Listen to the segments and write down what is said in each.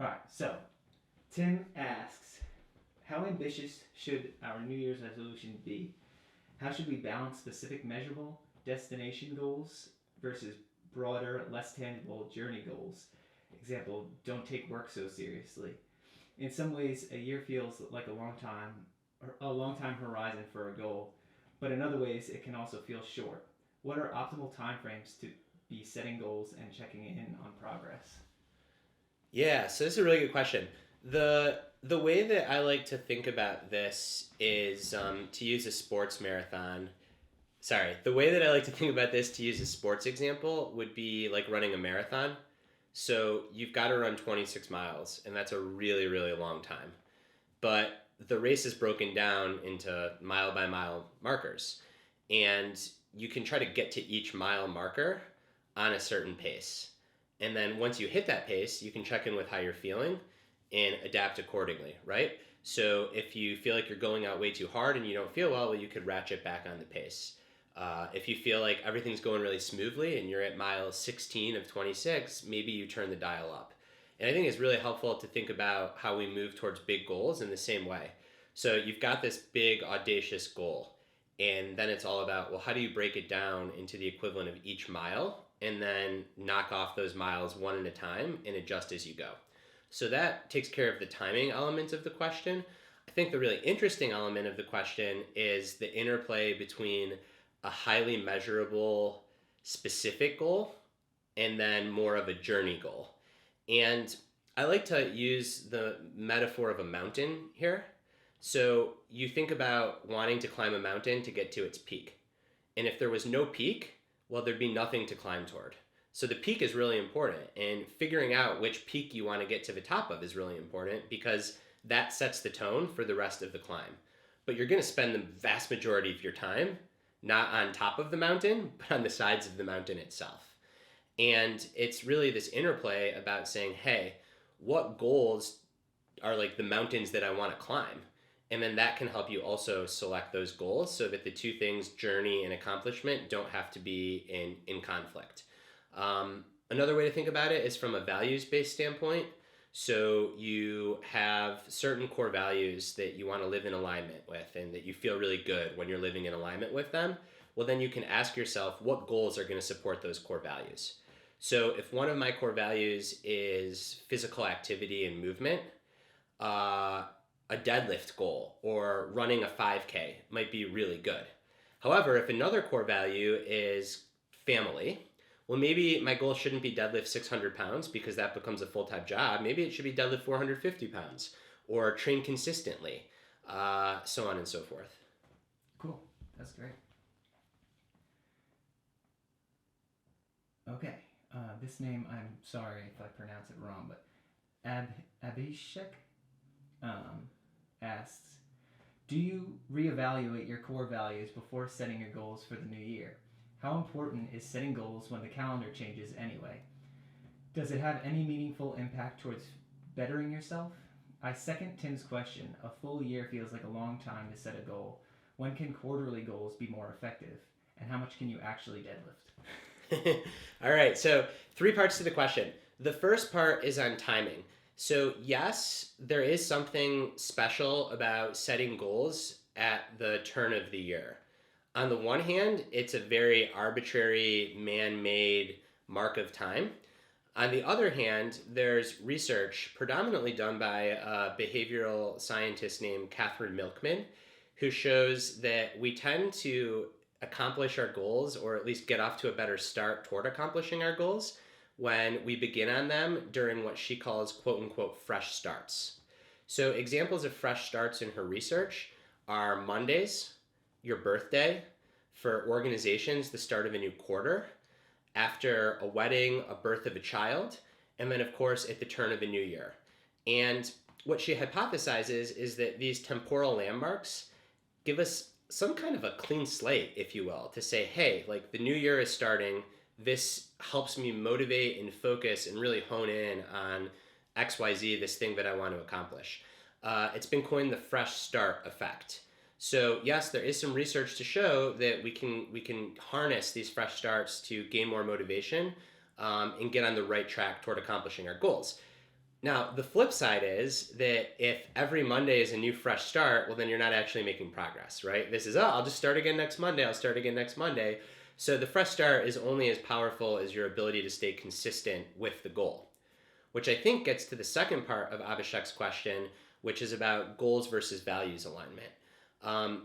All right, so Tim asks, how ambitious should our New Year's resolution be? How should we balance specific measurable destination goals versus broader, less tangible journey goals? Example, don't take work so seriously. In some ways, a year feels like a long time horizon for a goal, but in other ways, it can also feel short. What are optimal timeframes to be setting goals and checking in on progress? Yeah, so this is a really good question. The way that I like to think about this is to use a sports marathon. Sorry, the way that I like to think about this to use a sports example would be like running a marathon. So you've got to run 26 miles, and that's a really, really long time. But the race is broken down into mile by mile markers. And you can try to get to each mile marker on a certain pace. And then once you hit that pace, you can check in with how you're feeling and adapt accordingly, right? So if you feel like you're going out way too hard and you don't feel well, you could ratchet back on the pace. If you feel like everything's going really smoothly and you're at mile 16 of 26, maybe you turn the dial up. And I think it's really helpful to think about how we move towards big goals in the same way. So you've got this big, audacious goal, and then it's all about, well, how do you break it down into the equivalent of each mile and then knock off those miles one at a time and adjust as you go. So that takes care of the timing element of the question. I think the really interesting element of the question is the interplay between a highly measurable, specific goal and then more of a journey goal. And I like to use the metaphor of a mountain here. So you think about wanting to climb a mountain to get to its peak. And if there was no peak, well, there'd be nothing to climb toward. So the peak is really important. And figuring out which peak you want to get to the top of is really important because that sets the tone for the rest of the climb. But you're going to spend the vast majority of your time not on top of the mountain, but on the sides of the mountain itself. And it's really this interplay about saying, hey, what goals are like the mountains that I want to climb? And then that can help you also select those goals so that the two things, journey and accomplishment, don't have to be in conflict. Another way to think about it is from a values based standpoint. So you have certain core values that you want to live in alignment with and that you feel really good when you're living in alignment with them. Well, then you can ask yourself what goals are going to support those core values. So if one of my core values is physical activity and movement, a deadlift goal or running a 5K might be really good. However, if another core value is family, well, maybe my goal shouldn't be deadlift 600 pounds because that becomes a full time job. Maybe it should be deadlift 450 pounds or train consistently, so on and so forth. Cool. That's great. Okay. This name, I'm sorry if I pronounce it wrong, but Abhishek um, asks, do you reevaluate your core values before setting your goals for the new year? How important is setting goals when the calendar changes anyway? Does it have any meaningful impact towards bettering yourself? I second Tim's question. A full year feels like a long time to set a goal. When can quarterly goals be more effective? And how much can you actually deadlift? All right, so three parts to the question. The first part is on timing. So, yes, there is something special about setting goals at the turn of the year. On the one hand, it's a very arbitrary, man made mark of time. On the other hand, there's research predominantly done by a behavioral scientist named Catherine Milkman, who shows that we tend to accomplish our goals or at least get off to a better start toward accomplishing our goals when we begin on them during what she calls quote unquote fresh starts. So, examples of fresh starts in her research are Mondays, your birthday, for organizations, the start of a new quarter, after a wedding, a birth of a child, and then, of course, at the turn of a new year. And what she hypothesizes is that these temporal landmarks give us some kind of a clean slate, if you will, to say, hey, like the new year is starting. This helps me motivate and focus and really hone in on XYZ, this thing that I want to accomplish. It's been coined the fresh start effect. So yes, there is some research to show that we can harness these fresh starts to gain more motivation and get on the right track toward accomplishing our goals. Now, the flip side is that if every Monday is a new fresh start, well, then you're not actually making progress, right? This is, oh, I'll just start again next Monday. I'll start again next Monday. So the fresh start is only as powerful as your ability to stay consistent with the goal, which I think gets to the second part of Abhishek's question, which is about goals versus values alignment.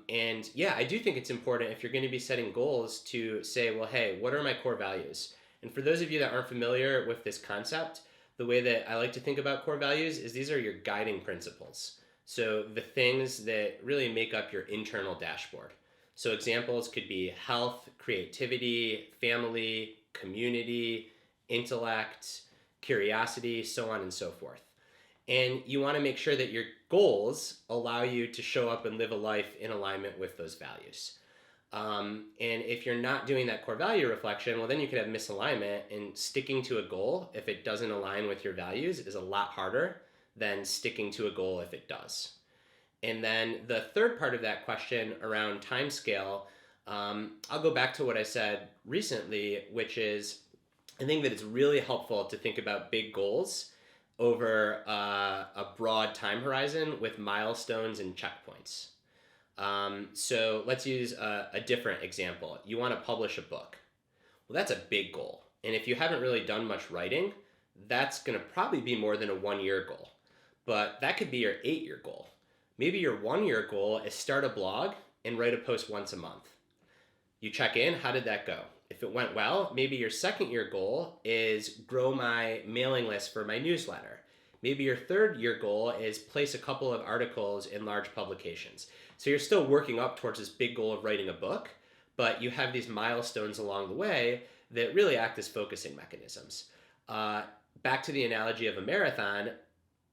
And yeah, I do think it's important if you're going to be setting goals to say, well, hey, what are my core values? And for those of you that aren't familiar with this concept, the way that I like to think about core values is these are your guiding principles. So the things that really make up your internal dashboard. So examples could be health, creativity, family, community, intellect, curiosity, so on and so forth. And you want to make sure that your goals allow you to show up and live a life in alignment with those values. And if you're not doing that core value reflection, well, then you could have misalignment, and sticking to a goal, if it doesn't align with your values, is a lot harder than sticking to a goal if it does. And then the third part of that question around time scale, I'll go back to what I said recently, which is I think that it's really helpful to think about big goals over a broad time horizon with milestones and checkpoints. So let's use a different example. You want to publish a book. Well, that's a big goal. And if you haven't really done much writing, that's going to probably be more than a 1 year goal. But that could be your 8 year goal. Maybe your 1 year goal is start a blog and write a post once a month. You check in, how did that go? If it went well, maybe your 2nd year goal is grow my mailing list for my newsletter. Maybe your 3rd year goal is place a couple of articles in large publications. So you're still working up towards this big goal of writing a book, but you have these milestones along the way that really act as focusing mechanisms. Back to the analogy of a marathon,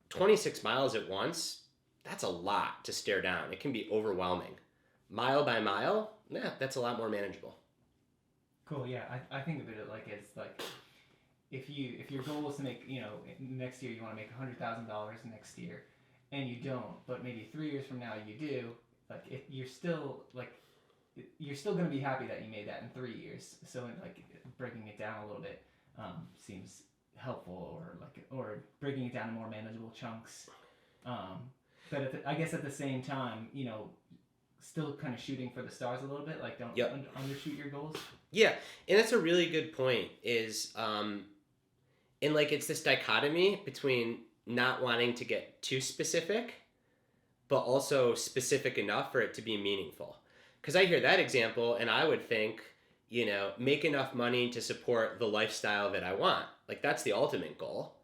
26 miles at once, that's a lot to stare down. It can be overwhelming. Mile by mile, that's a lot more manageable. Cool. Yeah, I think of it like it's like if your goal is to make, next year you want to make $100,000 next year, and you don't, but maybe 3 years from now you do, like you're still going to be happy that you made that in 3 years. So like breaking it down a little bit seems helpful, or breaking it down to more manageable chunks. But I guess at the same time, still kind of shooting for the stars a little bit, like don't undershoot your goals. Yeah, and that's a really good point, is and like it's this dichotomy between not wanting to get too specific but also specific enough for it to be meaningful. Because I hear that example and I would think, make enough money to support the lifestyle that I want. Like that's the ultimate goal.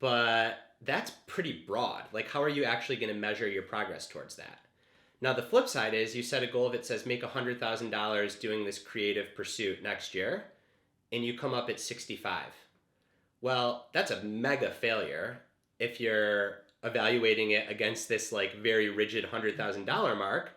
But that's pretty broad. Like how are you actually going to measure your progress towards that? Now the flip side is you set a goal that says make $100,000 doing this creative pursuit next year, and you come up at 65. Well, that's a mega failure if you're evaluating it against this like very rigid $100,000 mark,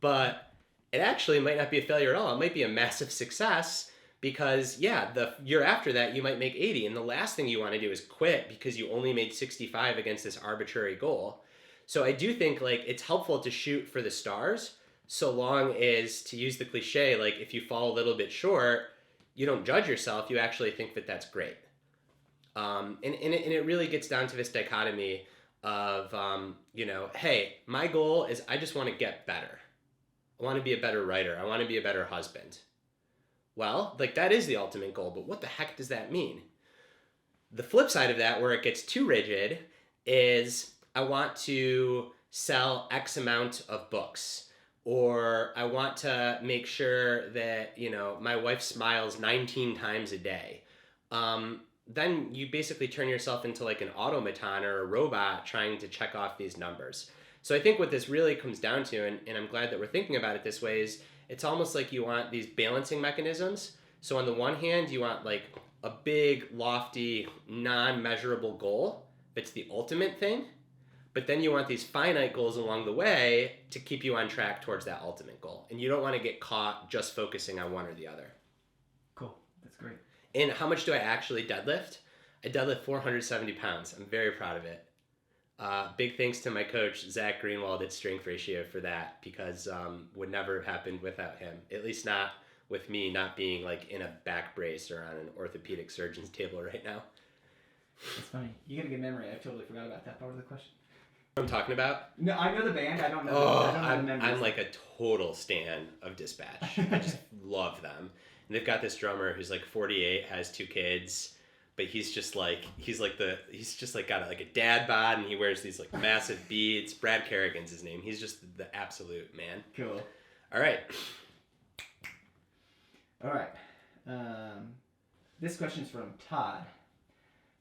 but it actually might not be a failure at all. It might be a massive success because the year after that you might make 80, and the last thing you want to do is quit because you only made 65 against this arbitrary goal. So I do think like it's helpful to shoot for the stars, so long as, to use the cliche, like if you fall a little bit short, you don't judge yourself. You actually think that that's great. And it really gets down to this dichotomy of, hey, my goal is I just want to get better. I want to be a better writer. I want to be a better husband. Well, like that is the ultimate goal, but what the heck does that mean? The flip side of that, where it gets too rigid, is I want to sell X amount of books, or I want to make sure that, my wife smiles 19 times a day. Then you basically turn yourself into like an automaton or a robot trying to check off these numbers. So I think what this really comes down to, and I'm glad that we're thinking about it this way, is it's almost like you want these balancing mechanisms. So on the one hand, you want like a big, lofty, non-measurable goal that's the ultimate thing. But then you want these finite goals along the way to keep you on track towards that ultimate goal. And you don't want to get caught just focusing on one or the other. Cool. That's great. And how much do I actually deadlift? I deadlift 470 pounds. I'm very proud of it. Big thanks to my coach, Zach Greenwald at Strength Ratio for that, because would never have happened without him. At least not with me not being like in a back brace or on an orthopedic surgeon's table right now. It's funny. You got a good memory. I totally forgot about that part of the question. What I'm talking about? No, I know the band. I don't know. Oh, I don't know the members. I'm like a total stan of Dispatch. I just love them. And they've got this drummer who's like 48, has 2 kids, but he's just like got like a dad bod, and he wears these like massive beads. Brad Kerrigan's his name. He's just the absolute man. Cool. All right. All right. This question's from Todd.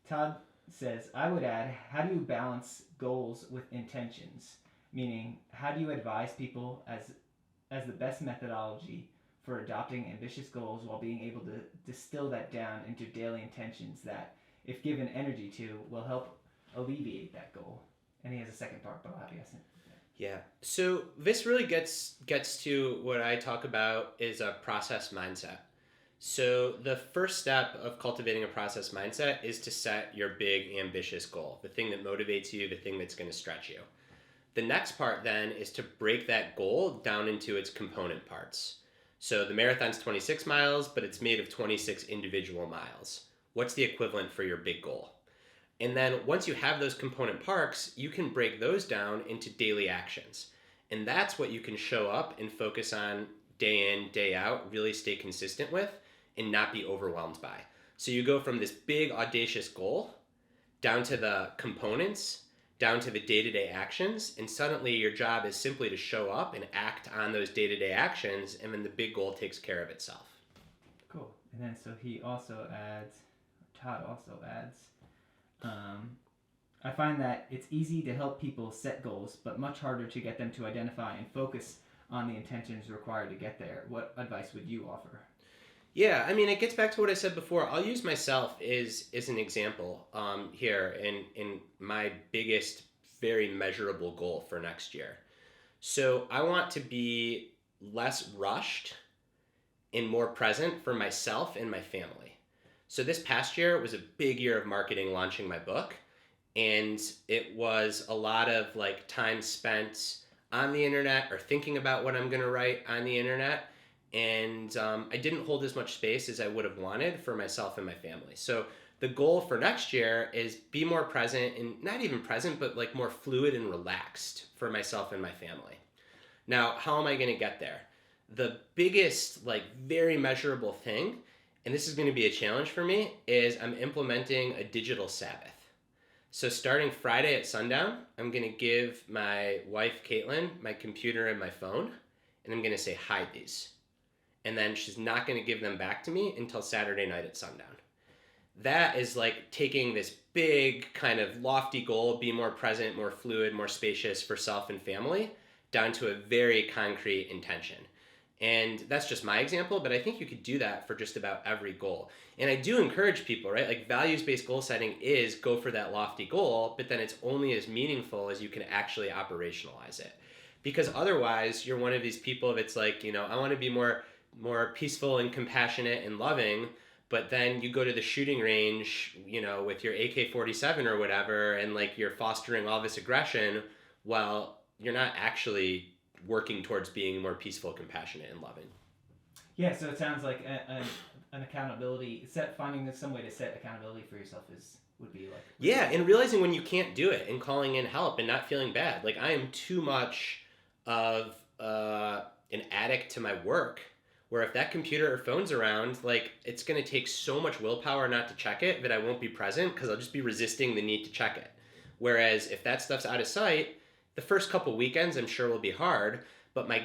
Todd says, I would add, how do you balance goals with intentions? Meaning, how do you advise people as the best methodology for adopting ambitious goals while being able to distill that down into daily intentions that, if given energy to, will help alleviate that goal? And he has a second part, but I'll have you ask him. Yeah. So this really gets to what I talk about is a process mindset. So the first step of cultivating a process mindset is to set your big ambitious goal, the thing that motivates you, the thing that's going to stretch you. The next part then is to break that goal down into its component parts. So the marathon's 26 miles, but it's made of 26 individual miles. What's the equivalent for your big goal? And then once you have those component parts, you can break those down into daily actions. And that's what you can show up and focus on day in, day out, really stay consistent with, and not be overwhelmed by. So you go from this big audacious goal down to the components, down to the day-to-day actions, and suddenly your job is simply to show up and act on those day-to-day actions, and then the big goal takes care of itself. Cool. And then so Todd also adds, I find that it's easy to help people set goals, but much harder to get them to identify and focus on the intentions required to get there. What advice would you offer? Yeah, I mean, it gets back to what I said before. I'll use myself as an example here in my biggest, very measurable goal for next year. So I want to be less rushed and more present for myself and my family. So this past year was a big year of marketing, launching my book. And it was a lot of like time spent on the internet or thinking about what I'm going to write on the internet. And I didn't hold as much space as I would have wanted for myself and my family. So the goal for next year is be more present, and not even present, but like more fluid and relaxed for myself and my family. Now, how am I going to get there? The biggest, like very measurable thing, and this is going to be a challenge for me, is I'm implementing a digital Sabbath. So starting Friday at sundown, I'm going to give my wife, Caitlin, my computer and my phone, and I'm going to say, hide these. And then she's not going to give them back to me until Saturday night at sundown. That is like taking this big kind of lofty goal, be more present, more fluid, more spacious for self and family, down to a very concrete intention. And that's just my example, but I think you could do that for just about every goal. And I do encourage people, right? Like values-based goal setting is go for that lofty goal, but then it's only as meaningful as you can actually operationalize it. Because otherwise, you're one of these people that's like, I want to be more peaceful and compassionate and loving, but then you go to the shooting range, with your AK-47 or whatever, and like you're fostering all this aggression while you're not actually working towards being more peaceful, compassionate, and loving. Yeah, so it sounds like an accountability, finding some way to set accountability for yourself would be like... Yeah, and realizing when you can't do it and calling in help and not feeling bad. Like I am too much of an addict to my work, where if that computer or phone's around, like it's going to take so much willpower not to check it that I won't be present because I'll just be resisting the need to check it. Whereas if that stuff's out of sight, the first couple weekends I'm sure will be hard, but my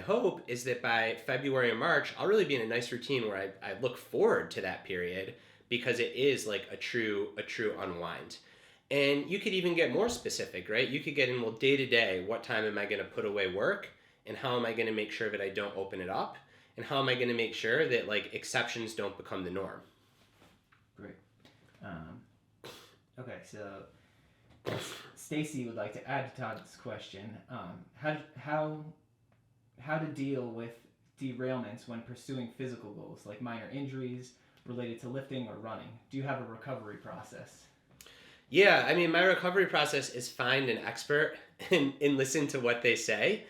hope is that by February or March, I'll really be in a nice routine where I look forward to that period because it is like a true unwind. And you could even get more specific, right? You could get in, well, day to day, what time am I going to put away work? And how am I going to make sure that I don't open it up? And how am I going to make sure that like exceptions don't become the norm? Great. Okay, so Stacy would like to add to Todd's question. How to deal with derailments when pursuing physical goals, like minor injuries related to lifting or running? Do you have a recovery process? Yeah, I mean, my recovery process is find an expert and listen to what they say.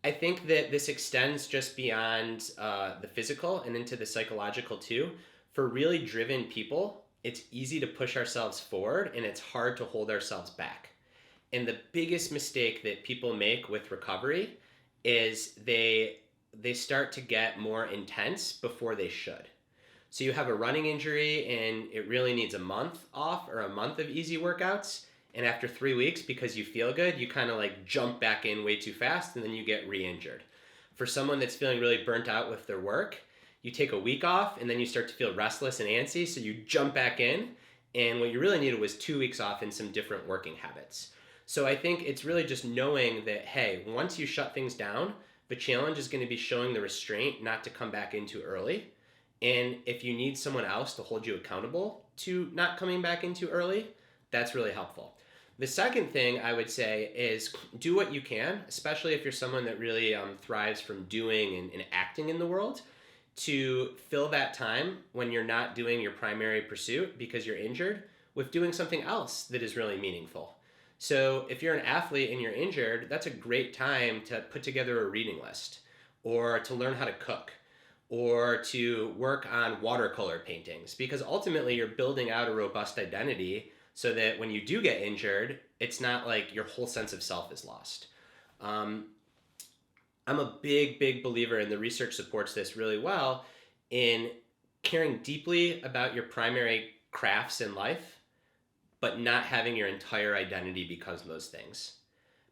I think that this extends just beyond the physical and into the psychological too. For really driven people, it's easy to push ourselves forward and it's hard to hold ourselves back. And the biggest mistake that people make with recovery is they start to get more intense before they should. So you have a running injury and it really needs a month off or a month of easy workouts. And after 3 weeks, because you feel good, you kind of like jump back in way too fast and then you get re-injured. For someone that's feeling really burnt out with their work, you take a week off and then you start to feel restless and antsy. So you jump back in. And what you really needed was 2 weeks off and some different working habits. So I think it's really just knowing that, hey, once you shut things down, the challenge is going to be showing the restraint not to come back in too early. And if you need someone else to hold you accountable to not coming back in too early, that's really helpful. The second thing I would say is do what you can, especially if you're someone that really thrives from doing and acting in the world, to fill that time when you're not doing your primary pursuit because you're injured with doing something else that is really meaningful. So if you're an athlete and you're injured, that's a great time to put together a reading list or to learn how to cook or to work on watercolor paintings, because ultimately you're building out a robust identity so that when you do get injured, it's not like your whole sense of self is lost. I'm a big believer, and the research supports this really well, in caring deeply about your primary crafts in life, but not having your entire identity because of those things.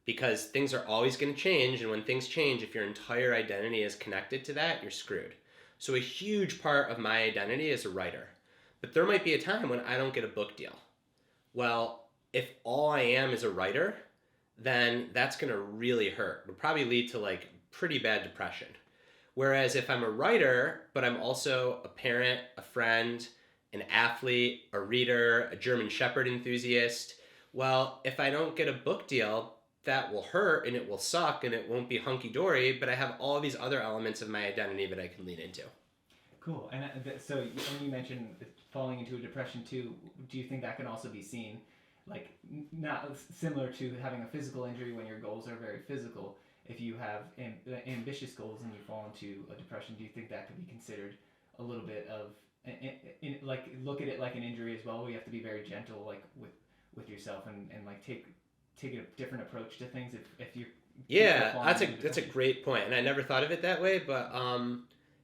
Because things are always going to change, and when things change, if your entire identity is connected to that, you're screwed. So a huge part of my identity is a writer. But there might be a time when I don't get a book deal. Well, if all I am is a writer, then that's going to really hurt. It'll probably lead to like pretty bad depression. Whereas if I'm a writer, but I'm also a parent, a friend, an athlete, a reader, a German Shepherd enthusiast, well, if I don't get a book deal, that will hurt and it will suck and it won't be hunky-dory, but I have all these other elements of my identity that I can lean into. Cool. And so when you mentioned falling into a depression too, do you think that can also be seen, like not similar to having a physical injury when your goals are very physical? If you have ambitious goals and you fall into a depression, do you think that could be considered a little bit of, like look at it like an injury as well, where you have to be very gentle, like with yourself and like take a different approach to things if you're that's a great point, and I never thought of it that way, but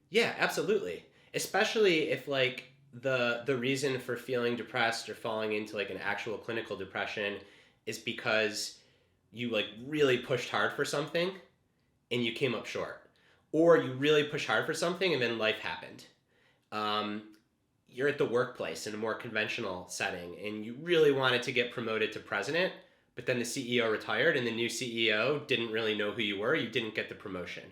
yeah, absolutely. Especially if like the reason for feeling depressed or falling into like an actual clinical depression is because you like really pushed hard for something and you came up short, or you really pushed hard for something and then life happened. You're at the workplace in a more conventional setting and you really wanted to get promoted to president, but then the CEO retired and the new CEO didn't really know who you were. You didn't get the promotion.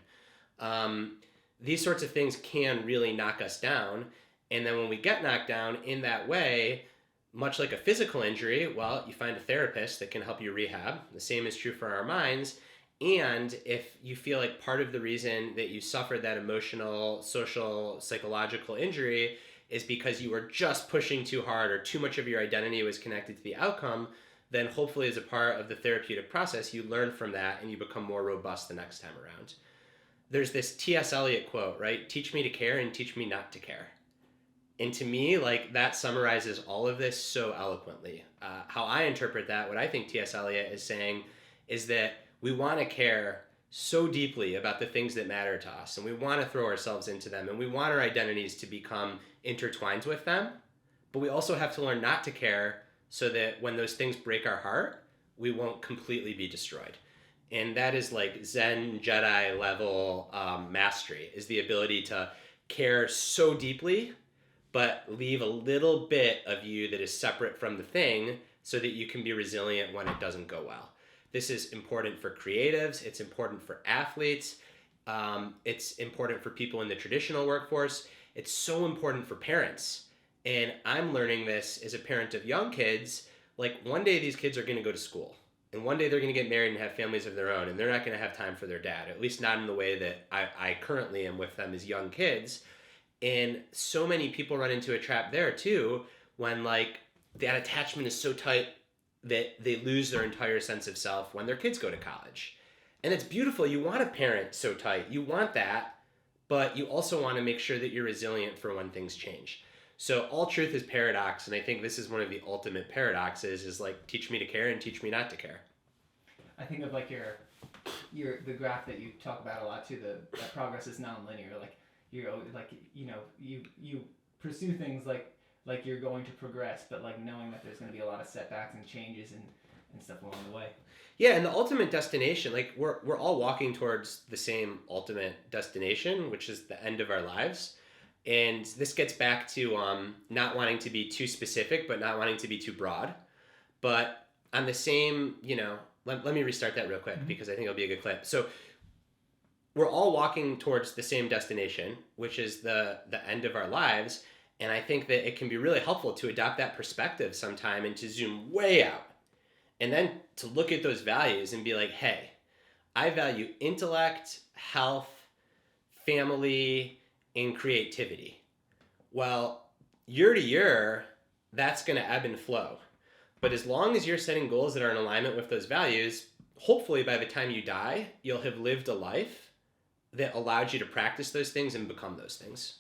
These sorts of things can really knock us down. And then when we get knocked down in that way, much like a physical injury, well, you find a therapist that can help you rehab. The same is true for our minds. And if you feel like part of the reason that you suffered that emotional, social, psychological injury is because you were just pushing too hard or too much of your identity was connected to the outcome, then hopefully as a part of the therapeutic process, you learn from that and you become more robust the next time around. There's this T.S. Eliot quote, right? Teach me to care and teach me not to care. And to me, like that summarizes all of this so eloquently. How I interpret that, what I think T.S. Eliot is saying is that we want to care so deeply about the things that matter to us, and we want to throw ourselves into them, and we want our identities to become intertwined with them, but we also have to learn not to care so that when those things break our heart, we won't completely be destroyed. And that is like Zen Jedi level mastery, is the ability to care so deeply, but leave a little bit of you that is separate from the thing so that you can be resilient when it doesn't go well. This is important for creatives. It's important for athletes. It's important for people in the traditional workforce. It's so important for parents. And I'm learning this as a parent of young kids. Like one day these kids are going to go to school. And one day they're going to get married and have families of their own. And they're not going to have time for their dad, at least not in the way that I currently am with them as young kids. And so many people run into a trap there too, when like that attachment is so tight that they lose their entire sense of self when their kids go to college. And it's beautiful. You want a parent so tight. You want that, but you also want to make sure that you're resilient for when things change. So all truth is paradox, and I think this is one of the ultimate paradoxes is like teach me to care and teach me not to care. I think of like your the graph that you talk about a lot too. That progress is non-linear. Like you're like you pursue things like you're going to progress, but like knowing that there's going to be a lot of setbacks and changes and stuff along the way. Yeah, and the ultimate destination, like we're all walking towards the same ultimate destination, which is the end of our lives. And this gets back to not wanting to be too specific, but not wanting to be too broad. But on the same, let me restart that real quick because I think it'll be a good clip. So we're all walking towards the same destination, which is the end of our lives. And I think that it can be really helpful to adopt that perspective sometime and to zoom way out. And then to look at those values and be like, hey, I value intellect, health, family, and creativity. Well, year to year, that's going to ebb and flow. But as long as you're setting goals that are in alignment with those values, hopefully by the time you die, you'll have lived a life that allowed you to practice those things and become those things.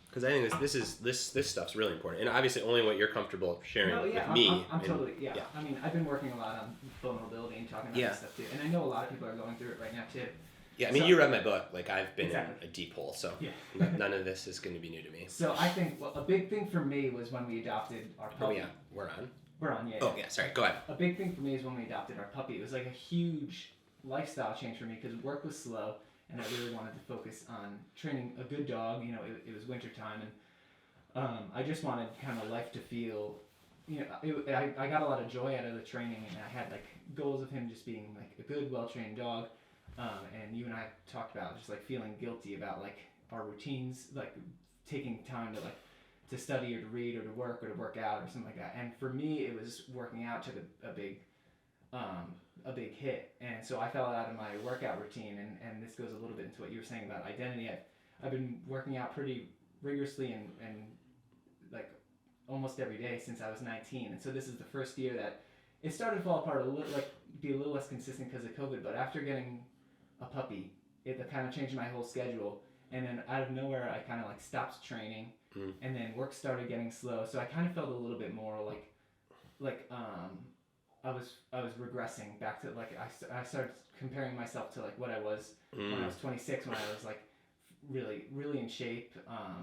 Because I think this stuff's really important, and obviously only what you're comfortable sharing with me. I'm totally. I mean, I've been working a lot on vulnerability and talking about this stuff too, and I know a lot of people are going through it right now too. Yeah, I mean, you read my book. Like, I've been Exactly. in a deep hole, so Yeah. none of this is going to be new to me. So I think a big thing for me was when we adopted our puppy. Oh yeah, we're on. We're on, yeah. Oh yeah, sorry. Go ahead. A big thing for me is when we adopted our puppy. It was like a huge lifestyle change for me because work was slow, and I really wanted to focus on training a good dog. It was winter time, and I just wanted kind of life to feel. I got a lot of joy out of the training, and I had like goals of him just being like a good, well-trained dog. And you and I talked about just like feeling guilty about like our routines, like taking time to study or to read or to work out or something like that. And for me, it was working out took a big hit, and so I fell out of my workout routine. And this goes a little bit into what you were saying about identity. I've been working out pretty rigorously and like almost every day since I was 19, and so this is the first year that it started to fall apart a little, like be a little less consistent because of COVID. But after getting a puppy, it kind of changed my whole schedule, and then out of nowhere I kind of like stopped training, and then work started getting slow, so I kind of felt a little bit more like I was regressing back to like I started comparing myself to like what I was when I was 26, when I was like really in shape,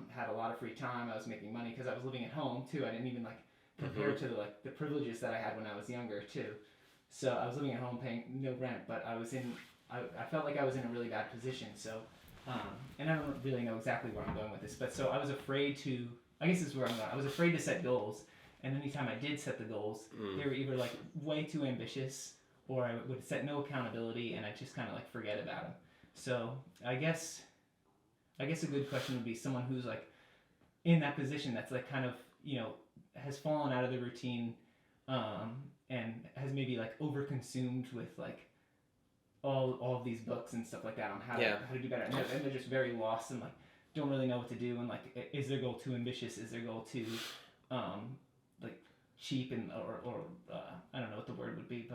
had a lot of free time, I was making money because I was living at home too. I didn't even like compare to the privileges that I had when I was younger too. So I was living at home paying no rent, but I felt like I was in a really bad position. So, and I don't really know exactly where I'm going with this, but so I was afraid to, I guess this is where I'm going. I was afraid to set goals, and anytime I did set the goals, they were either like way too ambitious, or I would set no accountability, and I just kind of like forget about them. So I guess a good question would be someone who's like in that position that's like kind of, has fallen out of the routine, and has maybe like overconsumed with like all of these books and stuff like that on how to do better, and they're just very lost and like don't really know what to do, and like is their goal too ambitious, is their goal too like cheap, and or I don't know what the word would be,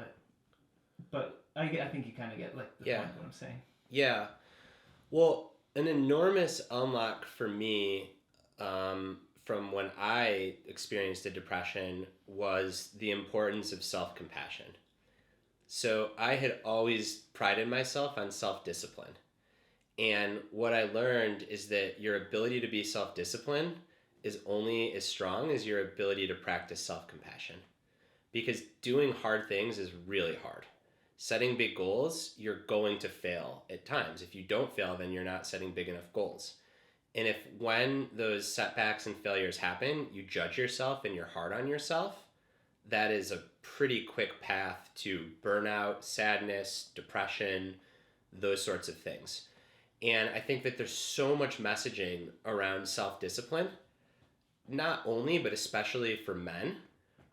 but I think you kind of get like the point of what I'm saying. Yeah, well, an enormous unlock for me from when I experienced a depression was the importance of self-compassion. So I had always prided myself on self-discipline. And what I learned is that your ability to be self-disciplined is only as strong as your ability to practice self-compassion. Because doing hard things is really hard. Setting big goals, you're going to fail at times. If you don't fail, then you're not setting big enough goals. And if when those setbacks and failures happen, you judge yourself and you're hard on yourself, that is a pretty quick path to burnout, sadness, depression, those sorts of things. And I think that there's so much messaging around self-discipline, not only, but especially for men,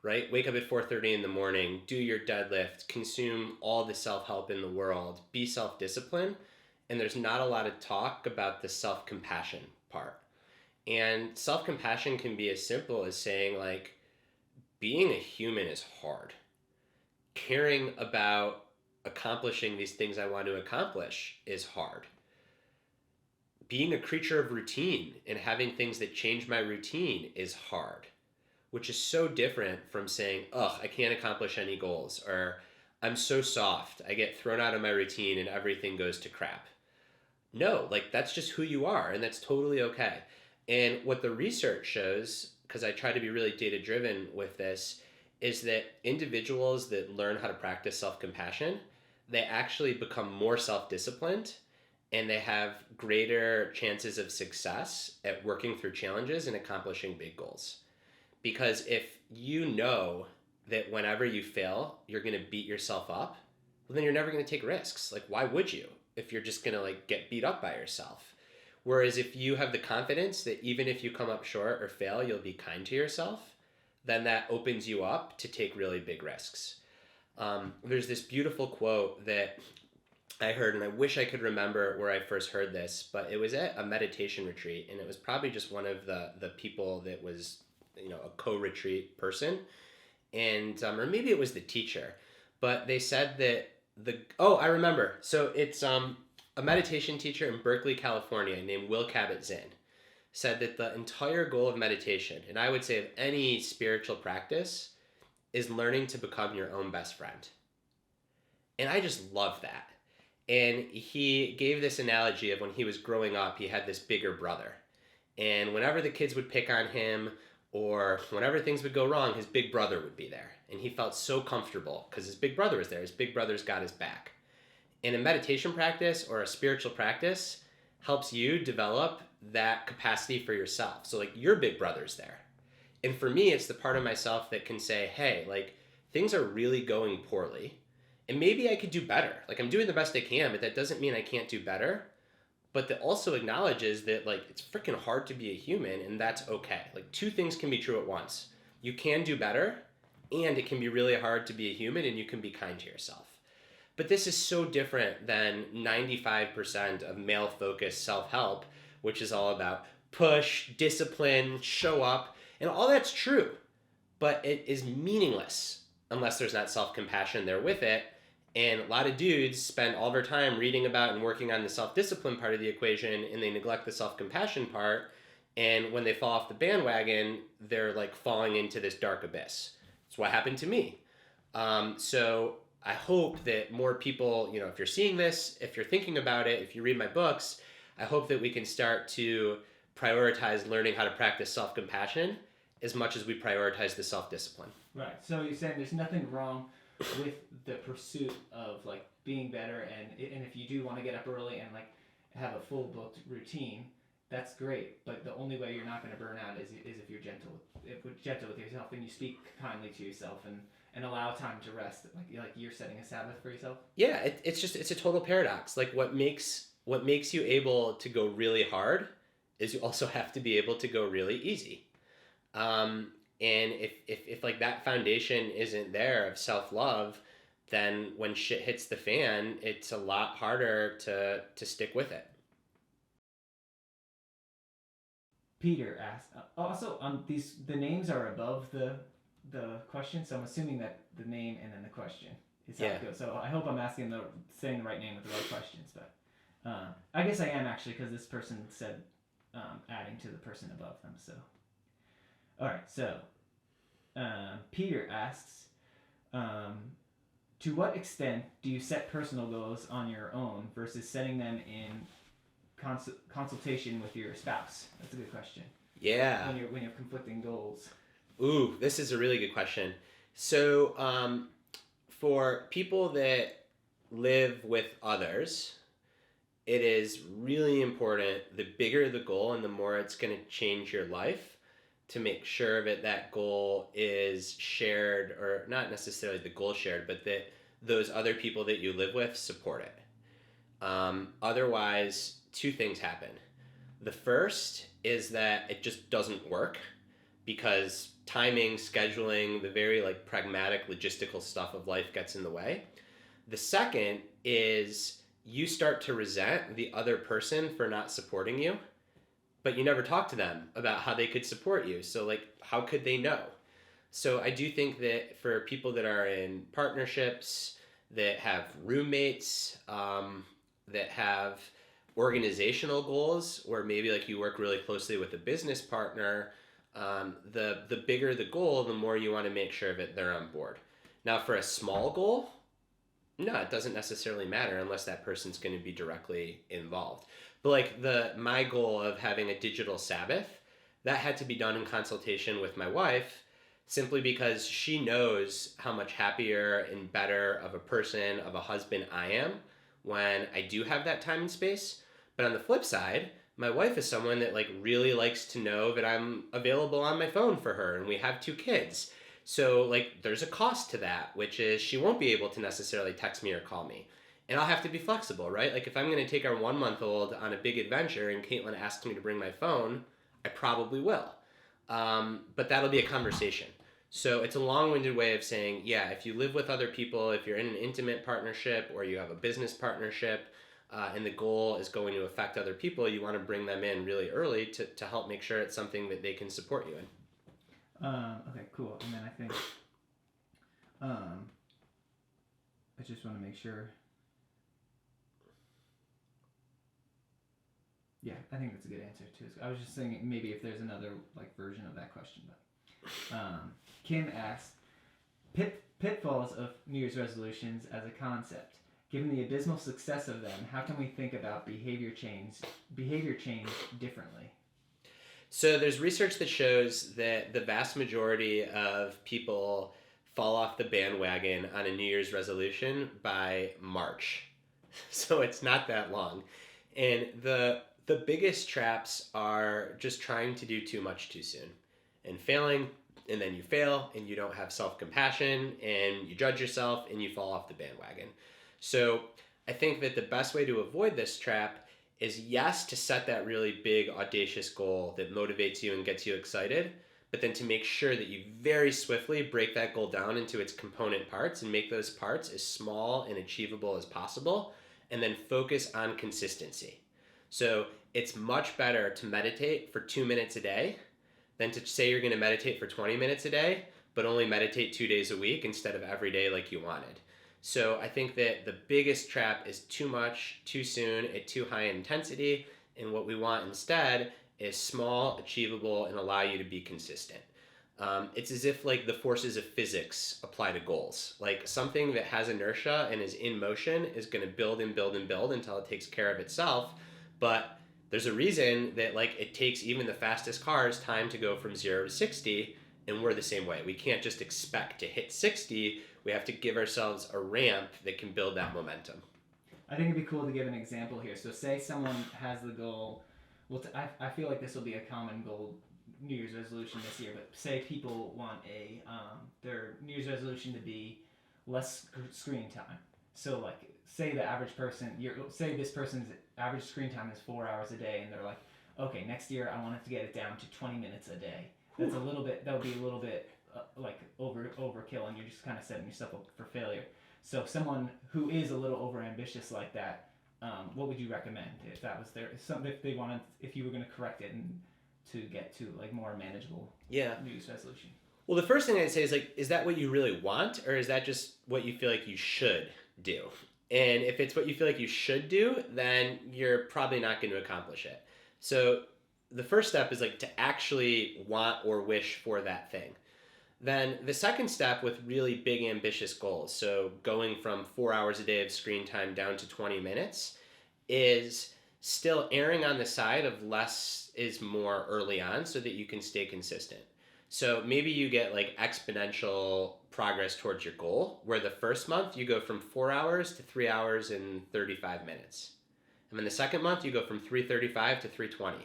right? Wake up at 4:30 in the morning, do your deadlift, consume all the self-help in the world, be self-disciplined. And there's not a lot of talk about the self-compassion part. And self-compassion can be as simple as saying like, being a human is hard. Caring about accomplishing these things I want to accomplish is hard. being a creature of routine and having things that change my routine is hard, which is so different from saying, ugh, I can't accomplish any goals, or I'm so soft, I get thrown out of my routine and everything goes to crap. No, like that's just who you are, and that's totally okay. And what the research shows, because I try to be really data driven with this, is that individuals that learn how to practice self compassion, they actually become more self disciplined and they have greater chances of success at working through challenges and accomplishing big goals. Because if you know that whenever you fail, you're going to beat yourself up, well, then you're never going to take risks. Like, why would you if you're just going to like get beat up by yourself? Whereas if you have the confidence that even if you come up short or fail, you'll be kind to yourself, then that opens you up to take really big risks. There's this beautiful quote that I heard, and I wish I could remember where I first heard this, but it was at a meditation retreat, and it was probably just one of the people that was, a co-retreat person, and or maybe it was the teacher, but they said that I remember. So it's a meditation teacher in Berkeley, California, named Will Kabat-Zinn, said that the entire goal of meditation, and I would say of any spiritual practice, is learning to become your own best friend. And I just love that. And he gave this analogy of when he was growing up, he had this bigger brother. And whenever the kids would pick on him or whenever things would go wrong, his big brother would be there. And he felt so comfortable because his big brother was there. His big brother's got his back. And a meditation practice or a spiritual practice helps you develop that capacity for yourself. So like your big brother's there. And for me, it's the part of myself that can say, hey, like things are really going poorly. And maybe I could do better. Like I'm doing the best I can, but that doesn't mean I can't do better. But that also acknowledges that like it's freaking hard to be a human, and that's okay. Like two things can be true at once. You can do better, and it can be really hard to be a human, and you can be kind to yourself. But this is so different than 95% of male-focused self-help, which is all about push, discipline, show up, and all that's true. But it is meaningless unless there's not self-compassion there with it. And a lot of dudes spend all their time reading about and working on the self-discipline part of the equation, and they neglect the self-compassion part. And when they fall off the bandwagon, they're like falling into this dark abyss. It's what happened to me. So I hope that more people, if you're seeing this, if you're thinking about it, if you read my books, I hope that we can start to prioritize learning how to practice self-compassion as much as we prioritize the self-discipline. Right. So you're saying there's nothing wrong with the pursuit of like being better, and if you do want to get up early and like have a full booked routine, that's great. But the only way you're not going to burn out is if you're gentle with yourself, and you speak kindly to yourself and allow time to rest. Like you're setting a Sabbath for yourself. Yeah, it's a total paradox. Like what makes you able to go really hard is you also have to be able to go really easy. And if like that foundation isn't there of self-love, then when shit hits the fan, it's a lot harder to stick with it. Peter asked, also the names are above the question, so I'm assuming that the name and then the question is how it goes. So I hope I'm saying the right name with the right questions, but I guess I am actually, because this person said adding to the person above them. So all right, so Peter asks, to what extent do you set personal goals on your own versus setting them in consultation with your spouse? That's a good question. Yeah. When you're conflicting goals. Ooh, this is a really good question. So for people that live with others, it is really important, the bigger the goal and the more it's going to change your life, to make sure that goal is shared, or not necessarily the goal shared, but that those other people that you live with support it. Otherwise, two things happen. The first is that it just doesn't work because timing, scheduling, the very like pragmatic logistical stuff of life gets in the way. The second is you start to resent the other person for not supporting you, but you never talk to them about how they could support you. So like, how could they know? So I do think that for people that are in partnerships, that have roommates, that have organizational goals, where maybe like you work really closely with a business partner, the bigger the goal, the more you want to make sure that they're on board. Now, for a small goal, no, it doesn't necessarily matter unless that person's going to be directly involved. But like my goal of having a digital Sabbath, that had to be done in consultation with my wife, simply because she knows how much happier and better of a person, of a husband I am when I do have that time and space. But on the flip side, my wife is someone that like really likes to know that I'm available on my phone for her, and we have 2 kids. So like there's a cost to that, which is she won't be able to necessarily text me or call me. And I'll have to be flexible, right? Like if I'm going to take our 1-month-old on a big adventure and Caitlin asks me to bring my phone, I probably will. But that'll be a conversation. So it's a long-winded way of saying, yeah, if you live with other people, if you're in an intimate partnership or you have a business partnership, and the goal is going to affect other people, you want to bring them in really early to help make sure it's something that they can support you in. Okay, cool. And then I think I just want to make sure. Yeah, I think that's a good answer too. I was just thinking maybe if there's another like version of that question, but Kim asked pitfalls of New Year's resolutions as a concept. Given the abysmal success of them, how can we think about behavior change differently? So there's research that shows that the vast majority of people fall off the bandwagon on a New Year's resolution by March. So it's not that long. And the biggest traps are just trying to do too much too soon and failing, and then you fail and you don't have self-compassion and you judge yourself and you fall off the bandwagon. So I think that the best way to avoid this trap is, yes, to set that really big, audacious goal that motivates you and gets you excited, but then to make sure that you very swiftly break that goal down into its component parts and make those parts as small and achievable as possible, and then focus on consistency. So it's much better to meditate for 2 minutes a day than to say you're going to meditate for 20 minutes a day, but only meditate 2 days a week instead of every day like you wanted. So I think that the biggest trap is too much, too soon, at too high intensity, and what we want instead is small, achievable, and allow you to be consistent. It's as if like the forces of physics apply to goals. Like something that has inertia and is in motion is going to build and build and build until it takes care of itself. But there's a reason that like it takes even the fastest cars time to go from 0 to 60, and we're the same way. We can't just expect to hit 60. We have to give ourselves a ramp that can build that momentum. I think it'd be cool to give an example here. So say someone has the goal, well, I feel like this will be a common goal New Year's resolution this year, but say people want their New Year's resolution to be less screen time. So like say the average person, say this person's average screen time is 4 hours a day, and they're like, okay, next year I want to get it down to 20 minutes a day. That's a little bit, that would be a little bit like overkill, and you're just kind of setting yourself up for failure. So someone who is a little overambitious like that, what would you recommend if that was there? If you were going to correct it and to get to like more manageable New Year's resolution? Well, the first thing I'd say is like, is that what you really want, or is that just what you feel like you should do? And if it's what you feel like you should do, then you're probably not going to accomplish it. So the first step is like to actually want or wish for that thing. Then the second step with really big ambitious goals, so going from 4 hours a day of screen time down to 20 minutes, is still erring on the side of less is more early on so that you can stay consistent. So maybe you get like exponential progress towards your goal, where the first month you go from 4 hours to 3 hours and 35 minutes. And then the second month you go from 3:35 to 3:20.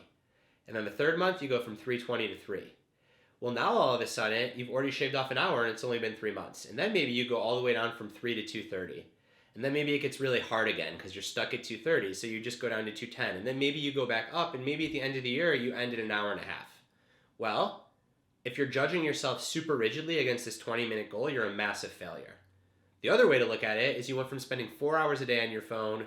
And then the third month you go from 3:20 to 3. Well, now all of a sudden you've already shaved off an hour and it's only been 3 months. And then maybe you go all the way down from 3 to 2:30. And then maybe it gets really hard again because you're stuck at 2:30, so you just go down to 2:10. And then maybe you go back up, and maybe at the end of the year you end at an hour and a half. Well, if you're judging yourself super rigidly against this 20-minute goal, you're a massive failure. The other way to look at it is you went from spending 4 hours a day on your phone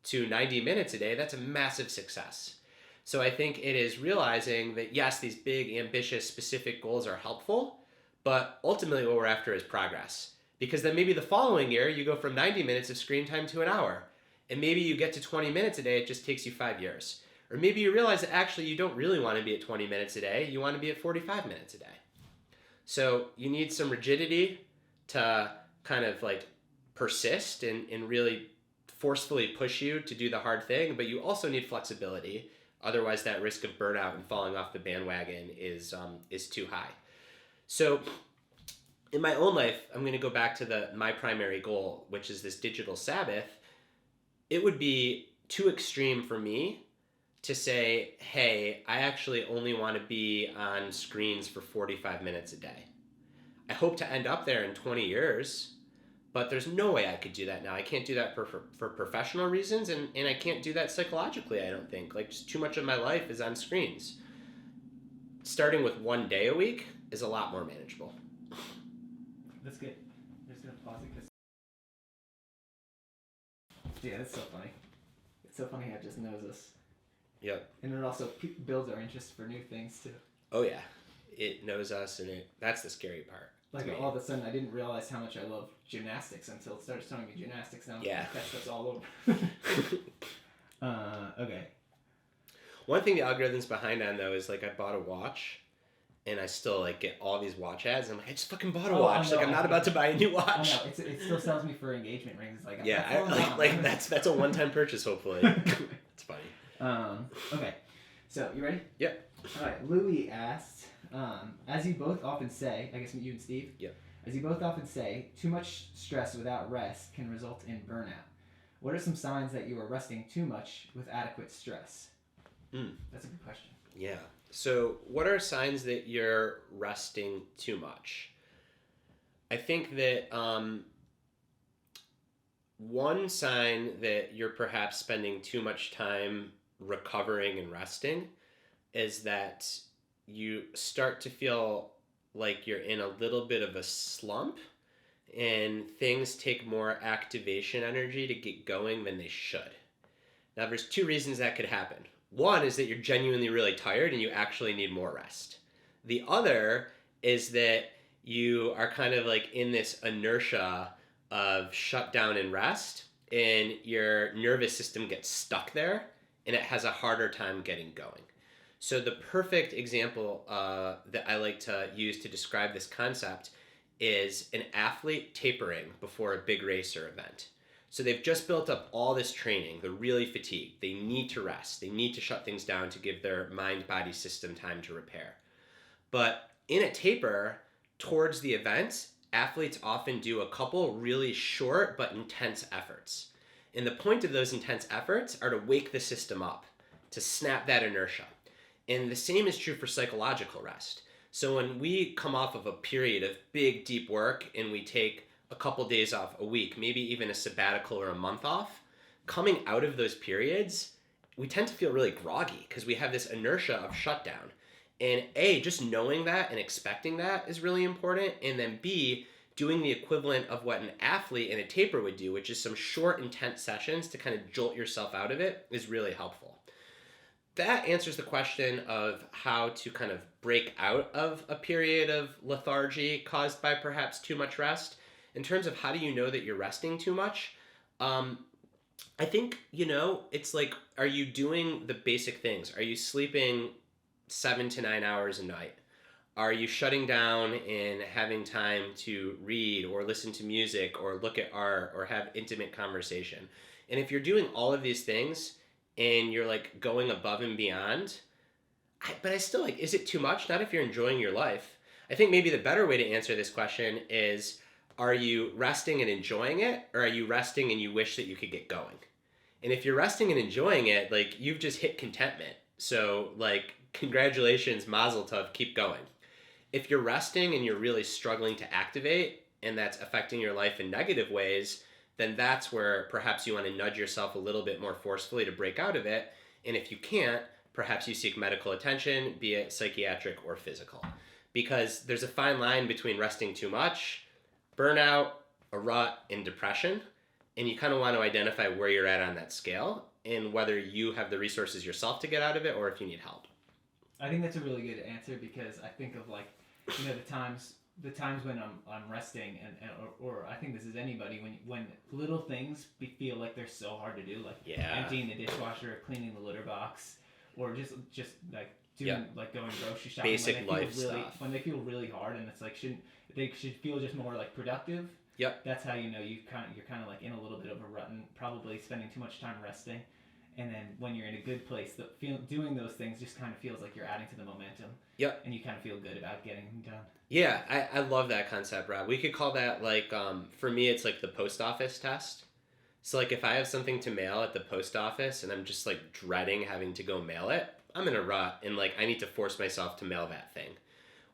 to 90 minutes a day. That's a massive success. So I think it is realizing that, yes, these big, ambitious, specific goals are helpful, but ultimately what we're after is progress. Because then maybe the following year you go from 90 minutes of screen time to an hour. And maybe you get to 20 minutes a day, it just takes you 5 years. Or maybe you realize that actually you don't really want to be at 20 minutes a day, you want to be at 45 minutes a day. So you need some rigidity to kind of like persist and really forcefully push you to do the hard thing, but you also need flexibility. Otherwise, that risk of burnout and falling off the bandwagon is too high. So in my own life, I'm going to go back to my primary goal, which is this digital Sabbath. It would be too extreme for me to say, hey, I actually only want to be on screens for 45 minutes a day. I hope to end up there in 20 years, but there's no way I could do that now. I can't do that for professional reasons, and I can't do that psychologically, I don't think. Like, just too much of my life is on screens. Starting with 1 day a week is a lot more manageable. That's good. I'm just going to pause it because... Yeah, that's so funny. It's so funny how it just knows us. Yep. And it also builds our interest for new things, too. Oh, yeah. It knows us, and that's the scary part. Like, all of a sudden, I didn't realize how much I love gymnastics until it started showing me gymnastics. Now yeah. that's all over. Okay. One thing the algorithm's behind on, though, is, like, I bought a watch, and I still, like, get all these watch ads. I'm like, I just fucking bought a watch. Like, I'm not about to buy a new watch. Oh, no. It still sells me for engagement rings. Like, yeah, that's a one-time purchase, hopefully. It's funny. Okay. So, you ready? Yep. All right. Louis asked, as you both often say, I guess you and Steve? Yep. As you both often say, too much stress without rest can result in burnout. What are some signs that you are resting too much with adequate stress? That's a good question. Yeah. So, what are signs that you're resting too much? I think that one sign that you're perhaps spending too much time recovering and resting is that you start to feel like you're in a little bit of a slump and things take more activation energy to get going than they should. Now, there's two reasons that could happen. One is that you're genuinely really tired and you actually need more rest. The other is that you are kind of like in this inertia of shutdown and rest, and your nervous system gets stuck there and it has a harder time getting going. So the perfect example that I like to use to describe this concept is an athlete tapering before a big race or event. So they've just built up all this training. They're really fatigued. They need to rest. They need to shut things down to give their mind-body system time to repair. But in a taper, towards the event, athletes often do a couple really short but intense efforts. And the point of those intense efforts are to wake the system up, to snap that inertia. And the same is true for psychological rest. So when we come off of a period of big, deep work and we take a couple days off a week, maybe even a sabbatical or a month off, coming out of those periods, we tend to feel really groggy because we have this inertia of shutdown. And A, just knowing that and expecting that is really important. And then B, doing the equivalent of what an athlete in a taper would do, which is some short, intense sessions to kind of jolt yourself out of it, is really helpful. That answers the question of how to kind of break out of a period of lethargy caused by perhaps too much rest. In terms of how do you know that you're resting too much, I think, it's like, are you doing the basic things? Are you sleeping 7 to 9 hours a night? Are you shutting down and having time to read or listen to music or look at art or have intimate conversation? And if you're doing all of these things and you're like going above and beyond, but I still like, is it too much? Not if you're enjoying your life. I think maybe the better way to answer this question is, are you resting and enjoying it, or are you resting and you wish that you could get going? And if you're resting and enjoying it, like, you've just hit contentment. So, like, congratulations, mazel tov, keep going. If you're resting and you're really struggling to activate, and that's affecting your life in negative ways, then that's where perhaps you want to nudge yourself a little bit more forcefully to break out of it. And if you can't, perhaps you seek medical attention, be it psychiatric or physical. Because there's a fine line between resting too much, burnout, a rut, and depression. And you kind of want to identify where you're at on that scale and whether you have the resources yourself to get out of it or if you need help. I think that's a really good answer because I think of, like, the times the times when I'm resting or I think this is anybody when little things feel like they're so hard to do, like Yeah. emptying the dishwasher, cleaning the litter box, or just like doing Yeah. like going grocery shopping. Basic when they life feel really, stuff. when they feel really hard, and it's like they should feel just more like productive. Yep. That's how you know you're kind of like in a little bit of a rut and probably spending too much time resting. And then when you're in a good place, doing those things just kind of feels like you're adding to the momentum. Yep. And you kind of feel good about getting them done. Yeah, I love that concept, Rob. We could call that like for me it's like the post office test. So like if I have something to mail at the post office and I'm just like dreading having to go mail it, I'm in a rut and like I need to force myself to mail that thing.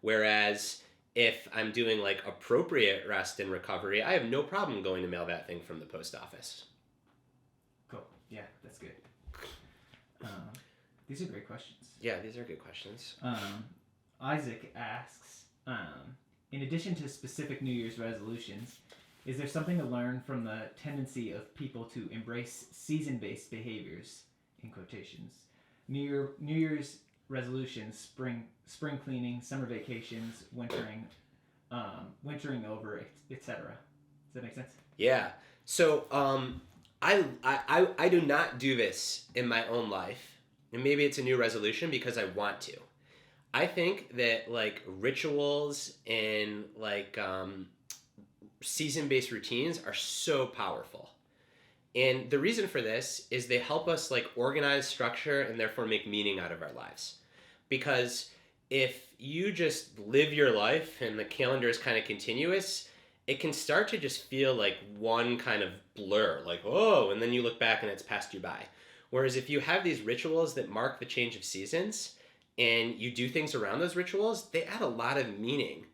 Whereas if I'm doing like appropriate rest and recovery, I have no problem going to mail that thing from the post office. Cool. Yeah, that's good. These are great questions. Yeah, these are good questions. Isaac asks, in addition to specific New Year's resolutions, is there something to learn from the tendency of people to embrace season-based behaviors, in quotations? New Year's resolutions, spring cleaning, summer vacations, wintering over, etc. Does that make sense? Yeah. So I do not do this in my own life. And maybe it's a new resolution because I want to. I think that like rituals and like season-based routines are so powerful. And the reason for this is they help us like organize structure and therefore make meaning out of our lives. Because if you just live your life and the calendar is kind of continuous, it can start to just feel like one kind of blur, like, oh, and then you look back and it's passed you by. Whereas if you have these rituals that mark the change of seasons and you do things around those rituals, they add a lot of meaning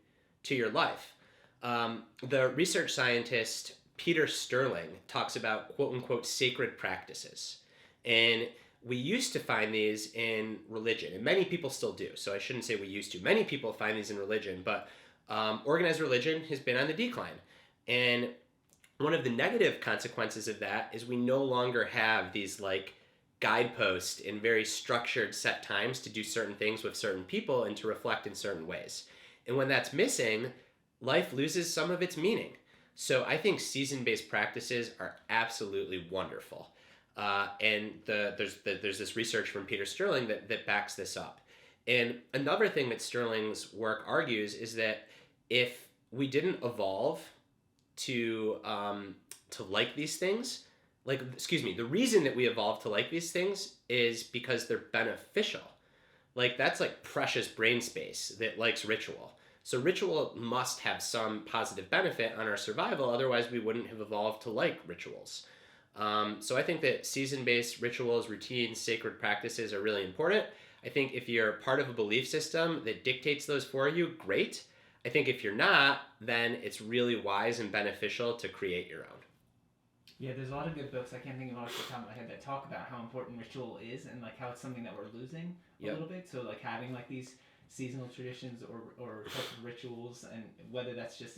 to your life. The research scientist Peter Sterling talks about quote unquote sacred practices. And we used to find these in religion, and many people still do. So I shouldn't say we used to. Many people find these in religion, but organized religion has been on the decline. And one of the negative consequences of that is we no longer have these like guideposts in very structured set times to do certain things with certain people and to reflect in certain ways. And when that's missing, life loses some of its meaning. So I think season-based practices are absolutely wonderful. And there's this research from Peter Sterling that backs this up. And another thing that Sterling's work argues is that if we didn't evolve to like these things, the reason that we evolved to like these things is because they're beneficial. Like that's like precious brain space that likes ritual. So ritual must have some positive benefit on our survival, otherwise we wouldn't have evolved to like rituals. So I think that season-based rituals, routines, sacred practices are really important. I think if you're part of a belief system that dictates those for you, great. I think if you're not, then it's really wise and beneficial to create your own. Yeah, there's a lot of good books. I can't think of off the top of my head that talk about how important ritual is and like how it's something that we're losing a little bit. So like having like these seasonal traditions or types of rituals, and whether that's just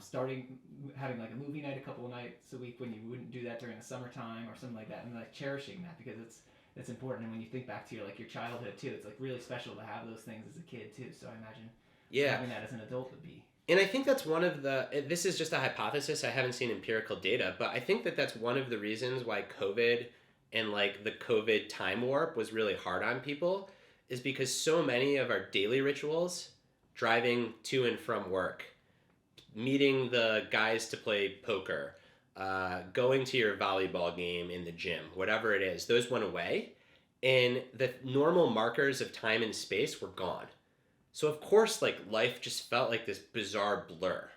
starting having like a movie night a couple of nights a week when you wouldn't do that during the summertime or something like that, and like cherishing that because it's important. And when you think back to your childhood too, it's like really special to have those things as a kid too. So I imagine having that as an adult would be. And I think that's one of this is just a hypothesis, I haven't seen empirical data, but I think that that's one of the reasons why COVID and like the COVID time warp was really hard on people, is because so many of our daily rituals, driving to and from work, meeting the guys to play poker, going to your volleyball game in the gym, whatever it is, those went away. And the normal markers of time and space were gone. So of course, like life just felt like this bizarre blur.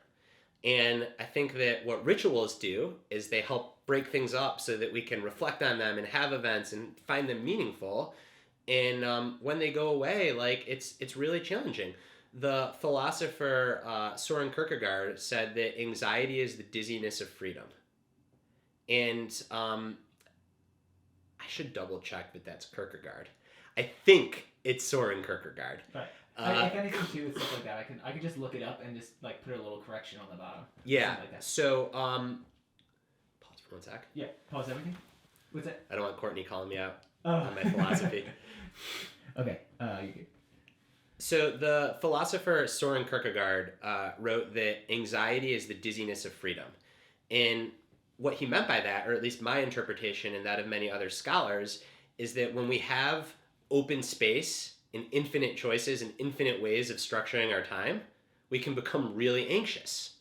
And I think that what rituals do is they help break things up so that we can reflect on them and have events and find them meaningful. And when they go away, like it's really challenging. The philosopher Soren Kierkegaard said that anxiety is the dizziness of freedom. And I should double check that that's Kierkegaard. I think it's Soren Kierkegaard. Right. If anything too with stuff like that, I can just look it up and just like put a little correction on the bottom. Yeah. Like that. So pause for 1 sec. Yeah. Pause everything. What's that? I don't want Courtney calling me out on my philosophy. Okay. You're good. So the philosopher Soren Kierkegaard wrote that anxiety is the dizziness of freedom. And what he meant by that, or at least my interpretation and that of many other scholars, is that when we have open space and infinite choices and infinite ways of structuring our time, we can become really anxious.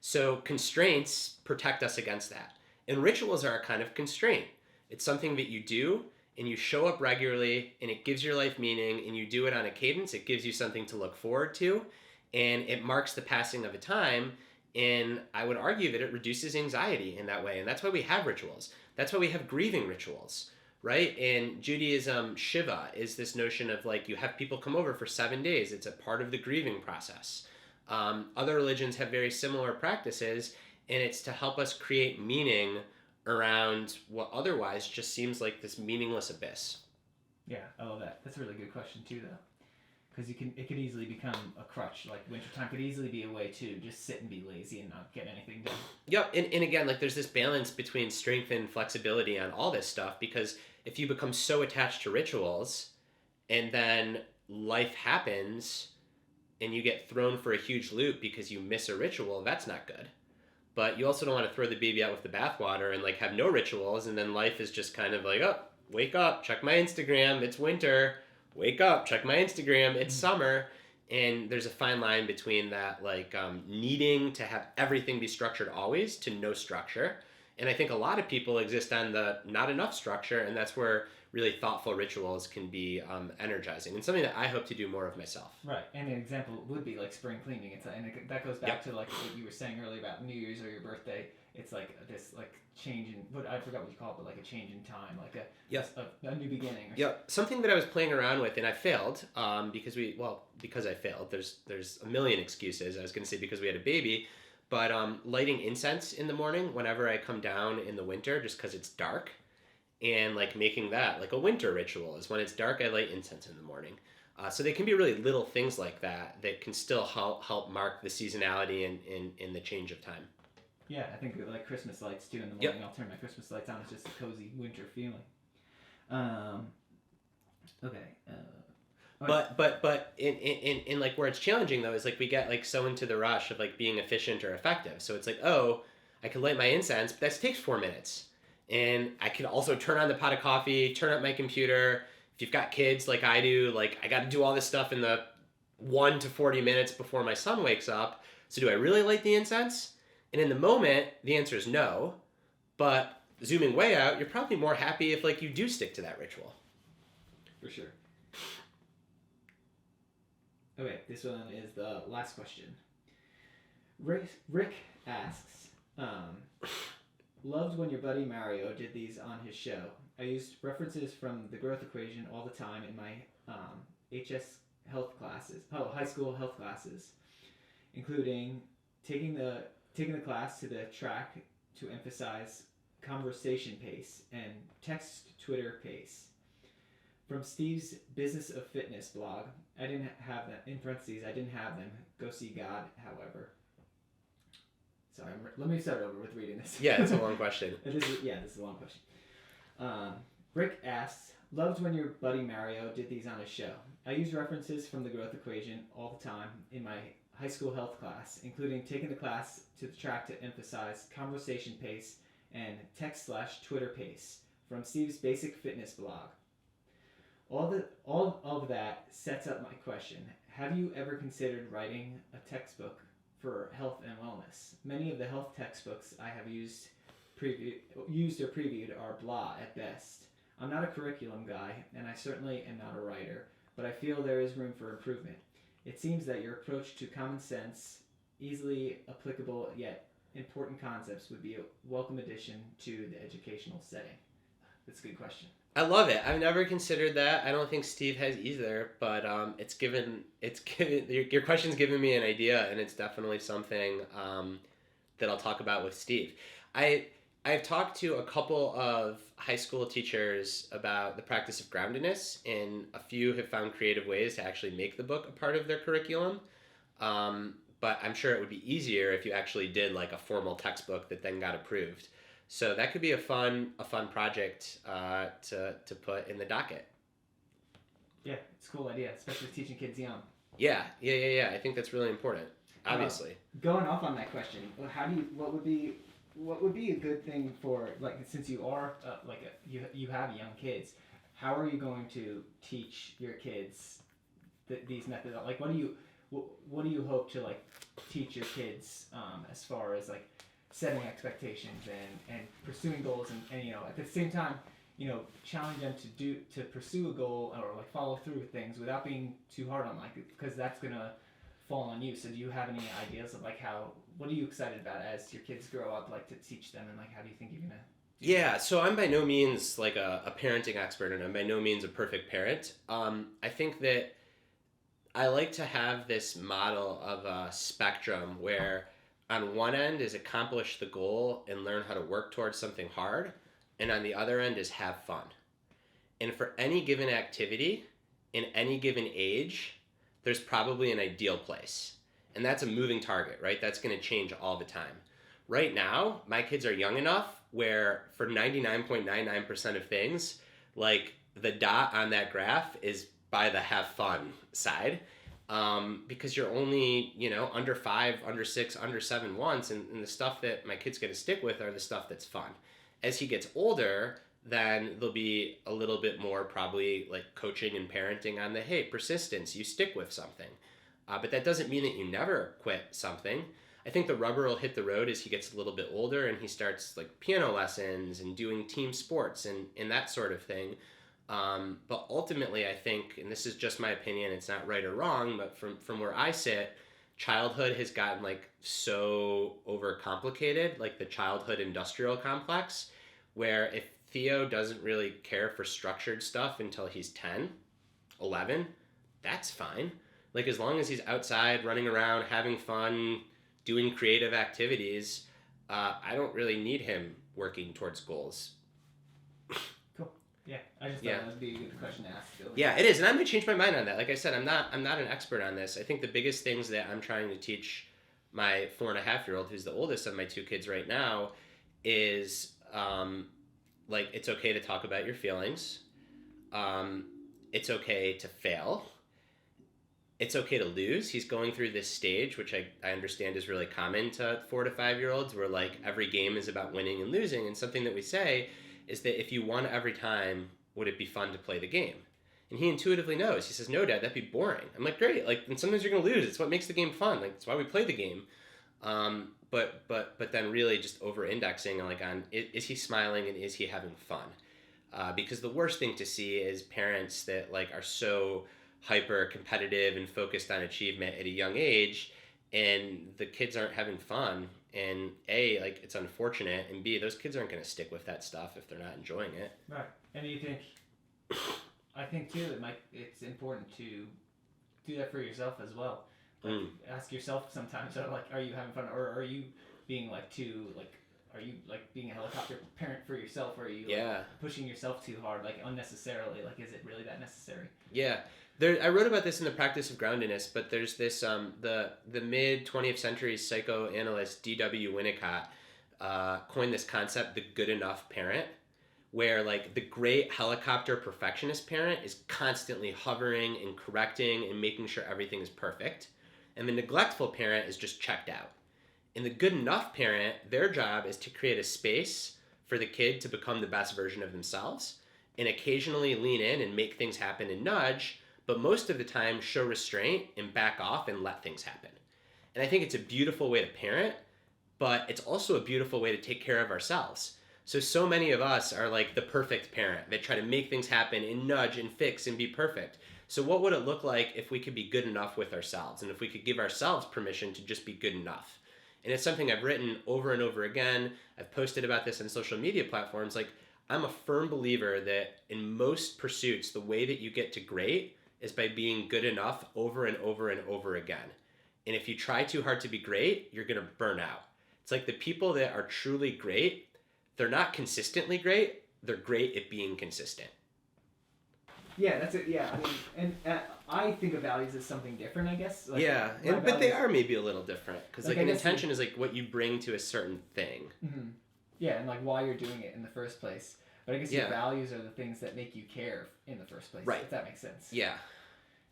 So constraints protect us against that. And rituals are a kind of constraint. It's something that you do and you show up regularly and it gives your life meaning and you do it on a cadence. It gives you something to look forward to and it marks the passing of a time. And I would argue that it reduces anxiety in that way. And that's why we have rituals. That's why we have grieving rituals, right? In Judaism, Shiva is this notion of like you have people come over for 7 days. It's a part of the grieving process. Other religions have very similar practices, and it's to help us create meaning around what otherwise just seems like this meaningless abyss. Yeah, I love that. That's a really good question too, though, because it could easily become a crutch. Like wintertime could easily be a way to just sit and be lazy and not get anything done. Yep, and again, like there's this balance between strength and flexibility on all this stuff because if you become so attached to rituals and then life happens and you get thrown for a huge loop because you miss a ritual, that's not good. But you also don't want to throw the baby out with the bathwater and like have no rituals and then life is just kind of like, oh, wake up, check my Instagram, it's winter. Wake up, check my Instagram, it's summer. And there's a fine line between that like needing to have everything be structured always to no structure. And I think a lot of people exist on the not enough structure, and that's where really thoughtful rituals can be energizing and something that I hope to do more of myself. Right, and an example would be like spring cleaning. That goes back to like what you were saying earlier about New Year's or your birthday. It's like this like change in what I forgot what you call it, but like a change in time, like a new beginning. Something that I was playing around with and I failed because I failed. There's a million excuses. I was going to say because we had a baby, but lighting incense in the morning whenever I come down in the winter, just because it's dark. And like making that like a winter ritual is when it's dark I light incense in the morning. So they can be really little things like that that can still help mark the seasonality and the change of time. Yeah, I think like Christmas lights too in the morning. I'll turn my Christmas lights on. It's just a cozy winter feeling. Okay. But in like where it's challenging though is like we get like so into the rush of like being efficient or effective. So it's like, oh, I can light my incense, but that takes 4 minutes. And I can also turn on the pot of coffee, turn up my computer. If you've got kids like I do, like I got to do all this stuff in the 1 to 40 minutes before my son wakes up. So do I really light the incense? And in the moment, the answer is no. But zooming way out, you're probably more happy if like you do stick to that ritual. For sure. Okay, this one is the last question. Rick asks, loved when your buddy Mario did these on his show. I used references from the growth equation all the time in my high school health classes, including taking the class to the track to emphasize conversation pace and text Twitter pace. From Steve's Business of Fitness blog, I didn't have that in parentheses. I didn't have them. Go see God, however. Sorry, let me start over with reading this. Yeah, it's a long question. This is a long question. Rick asks, loved when your buddy Mario did these on his show. I use references from the growth equation all the time in my high school health class, including taking the class to the track to emphasize conversation pace and text/Twitter pace from Steve's Basic Fitness blog. All of that sets up my question. Have you ever considered writing a textbook for health and wellness? Many of the health textbooks I have used or previewed are blah at best. I'm not a curriculum guy, and I certainly am not a writer, but I feel there is room for improvement. It seems that your approach to common sense, easily applicable yet important concepts would be a welcome addition to the educational setting. That's a good question. I love it. I've never considered that. I don't think Steve has either, but your question's given me an idea, and it's definitely something that I'll talk about with Steve. I've talked to a couple of high school teachers about the practice of groundedness, and a few have found creative ways to actually make the book a part of their curriculum. But I'm sure it would be easier if you actually did like a formal textbook that then got approved. So that could be a fun project to put in the docket. Yeah, it's a cool idea, especially teaching kids young. Yeah. I think that's really important. Obviously. Going off on that question, how do you? What would be a good thing for, like, since you are you have young kids, how are you going to teach your kids these methods? Like, what do you hope to, like, teach your kids, as far as, like, setting expectations and pursuing goals, and at the same time, challenge them to pursue a goal, or, like, follow through with things without being too hard on, like, because that's gonna fall on you. So do you have any ideas of, like, what are you excited about as your kids grow up, like, to teach them, and, like, how do you think you're gonna? Yeah, so I'm by no means like a parenting expert, and I'm by no means a perfect parent. I think that I like to have this model of a spectrum where on one end is accomplish the goal and learn how to work towards something hard, and on the other end is have fun. And for any given activity, in any given age, there's probably an ideal place. And that's a moving target, right? That's going to change all the time. Right now, my kids are young enough where for 99.99% of things, like the dot on that graph is by the have fun side. Because you're only, under 5, under 6, under 7 once, and the stuff that my kids get to stick with are the stuff that's fun. As he gets older, then there'll be a little bit more probably like coaching and parenting on the, hey, persistence, you stick with something. But that doesn't mean that you never quit something. I think the rubber will hit the road as he gets a little bit older and he starts like piano lessons and doing team sports and that sort of thing. But ultimately, I think, and this is just my opinion, it's not right or wrong, but from where I sit, childhood has gotten like so overcomplicated, like the childhood industrial complex, where if Theo doesn't really care for structured stuff until he's 10, 11, that's fine. Like, as long as he's outside, running around, having fun, doing creative activities, I don't really need him working towards goals. Cool. Yeah, I just thought that would be a good question to ask. Yeah, it is, and I'm gonna change my mind on that. Like I said, I'm not an expert on this. I think the biggest things that I'm trying to teach my 4.5-year-old, who's the oldest of my 2 kids right now, is like, it's okay to talk about your feelings. It's okay to fail. It's okay to lose. He's going through this stage, which I understand is really common to 4 to 5-year-olds, where like every game is about winning and losing. And something that we say is that if you won every time, would it be fun to play the game? And he intuitively knows. He says, no, Dad, that'd be boring. I'm like, great. Like, and sometimes you're going to lose. It's what makes the game fun. Like, it's why we play the game. But then really just over-indexing like on, is he smiling and is he having fun? Because the worst thing to see is parents that like are so hyper competitive and focused on achievement at a young age, and the kids aren't having fun. And A, like, it's unfortunate, and B, those kids aren't going to stick with that stuff if they're not enjoying it. Right. And you think, I think too, it's important to do that for yourself as well. Like, ask yourself sometimes, like, are you having fun, or are you being like too, like, are you like being a helicopter parent for yourself, or are you like, pushing yourself too hard, like unnecessarily? Like, is it really that necessary? Yeah. I wrote about this in The Practice of Groundedness, but there's this, the mid 20th century psychoanalyst D.W. Winnicott coined this concept, the good enough parent, where like the great helicopter perfectionist parent is constantly hovering and correcting and making sure everything is perfect. And the neglectful parent is just checked out. And the good enough parent, their job is to create a space for the kid to become the best version of themselves and occasionally lean in and make things happen and nudge, but most of the time show restraint and back off and let things happen. And I think it's a beautiful way to parent, but it's also a beautiful way to take care of ourselves. So many of us are like the perfect parent that try to make things happen and nudge and fix and be perfect. So what would it look like if we could be good enough with ourselves, and if we could give ourselves permission to just be good enough? And it's something I've written over and over again. I've posted about this on social media platforms. Like, I'm a firm believer that in most pursuits, the way that you get to great is by being good enough over and over and over again. And if you try too hard to be great, you're going to burn out. It's like the people that are truly great, they're not consistently great. They're great at being consistent. Yeah, that's it. Yeah, I mean, and I think of values as something different, I guess. Like, yeah, but they are maybe a little different, because like an intention is like what you bring to a certain thing. Mm-hmm. Yeah, and like why you're doing it in the first place. But I guess your values are the things that make you care in the first place. Right. If that makes sense. Yeah.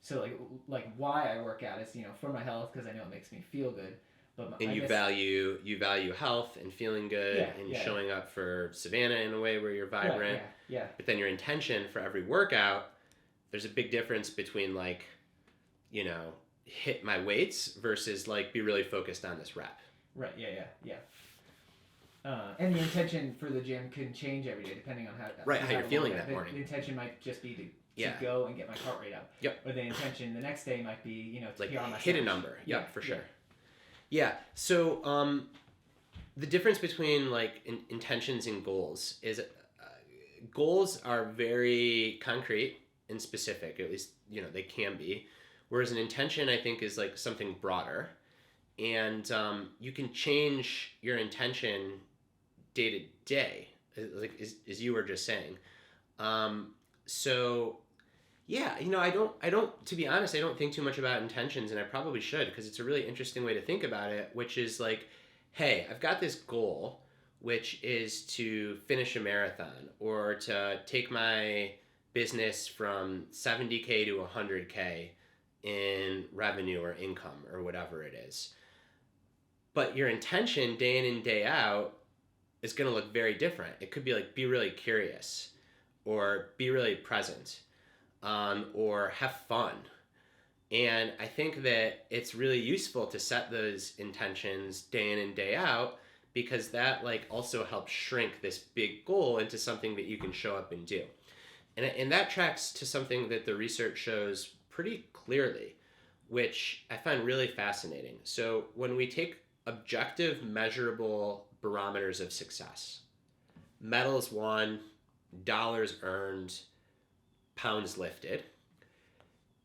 So like why I work out is for my health because I know it makes me feel good. But And I you guess, value health and feeling good yeah, and yeah, showing up for Savannah in a way where you're right, vibrant. yeah, But then your intention for every workout, there's a big difference between like, hit my weights versus like be really focused on this rep. right, yeah. And the intention for the gym can change every day depending on how you're feeling that morning. The intention might just be to Yeah. go and get my heart rate up. Yep. Or the intention the next day might be to Like PR my hit a snatch. number. Yeah, Yep, for sure. Yeah. So the difference between like intentions and goals is goals are very concrete and specific. At least they can be. Whereas an intention, I think, is like something broader, and you can change your intention day to day, like as you were just saying. So yeah, I don't. To be honest, I don't think too much about intentions, and I probably should because it's a really interesting way to think about it. Which is like, hey, I've got this goal, which is to finish a marathon or to take my business from 70K to 100K in revenue or income or whatever it is. But your intention day in and day out is going to look very different. It could be like be really curious or be really present or have fun. And I think that it's really useful to set those intentions day in and day out because that like also helps shrink this big goal into something that you can show up and do. And that tracks to something that the research shows pretty clearly, which I find really fascinating. So when we take objective measurable barometers of success, medals won, dollars earned, pounds lifted,